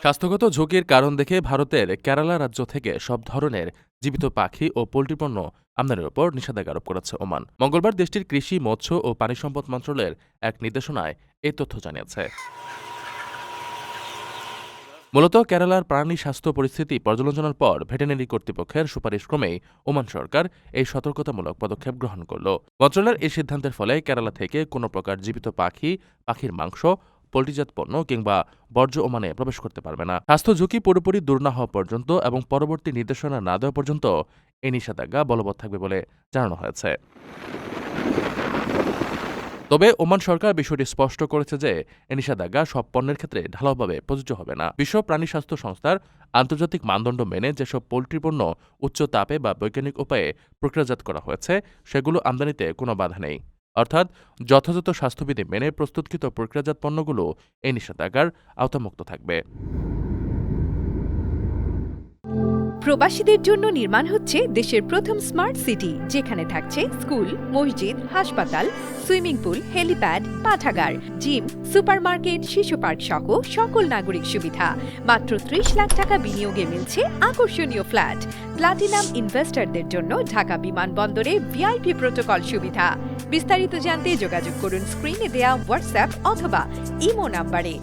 স্বাস্থ্যগত ঝুঁকির কারণ দেখে ভারতের কেরালা রাজ্য থেকে সব ধরনের জীবিত পাখি ও পোল্ট্রি পণ্য আমদানির ওপর নিষেধাজ্ঞা আরোপ করেছে ওমান। মঙ্গলবার দেশটির কৃষি, মৎস্য ও পানি সম্পদ মন্ত্রণালয়ের এক নির্দেশনায় এই তথ্য জানিয়েছে। মূলত কেরালার প্রাণী স্বাস্থ্য পরিস্থিতি পর্যালোচনার পর ভেটেরিনারি কর্তৃপক্ষের সুপারিশ ক্রমেই ওমান সরকার এই সতর্কতামূলক পদক্ষেপ গ্রহণ করল। মন্ত্রণালয়ের এই সিদ্ধান্তের ফলে কেরালা থেকে কোনো প্রকার জীবিত পাখি, পাখির মাংস, পোল্ট্রিজাত পণ্য কিংবা বর্জ্য ওমানে প্রবেশ করতে পারবে না। স্বাস্থ্য ঝুঁকি পুরোপুরি দূর না হওয়া পর্যন্ত এবং পরবর্তী নির্দেশনা না দেওয়া পর্যন্ত এই নিষেধাজ্ঞা বলবৎ থাকবে বলে জানানো হয়েছে। তবে ওমান সরকার বিষয়টি স্পষ্ট করেছে যে এ নিষেধাজ্ঞা সব পণ্যের ক্ষেত্রে ঢালাওভাবে প্রযোজ্য হবে না। বিশ্ব প্রাণী স্বাস্থ্য সংস্থার আন্তর্জাতিক মানদণ্ড মেনে যেসব পোল্ট্রি পণ্য উচ্চ তাপে বা বৈজ্ঞানিক উপায়ে প্রক্রিয়াজাত করা হয়েছে সেগুলো আমদানিতে কোনো বাধা নেই। অর্থাৎ যথাযথ স্বাস্থ্যবিধি মেনে প্রস্তুতকৃত প্রক্রিয়াজাত পণ্যগুলো এই নিষেধাজ্ঞার আওতামুক্ত থাকবে। প্রবাসীদের জন্য নির্মাণ হচ্ছে দেশের প্রথম স্মার্ট সিটি, যেখানে থাকছে স্কুল, মসজিদ, হাসপাতাল, সুইমিং পুল, হেলিপ্যাড, পাঠাগার, জিম, সুপারমার্কেট, শিশু পার্ক সহ সকল নাগরিক সুবিধা। মাত্র ৩০ লাখ টাকা বিনিয়োগে মিলছে আকর্ষণীয় ফ্ল্যাট। প্লাটিনাম ইনভেস্টরদের জন্য ঢাকা বিমানবন্দরে ভিআইপি প্রোটোকল সুবিধা। বিস্তারিত জানতে যোগাযোগ করুন স্ক্রিনে দেয়া হোয়াটসঅ্যাপ অথবা ইমো নাম্বারে।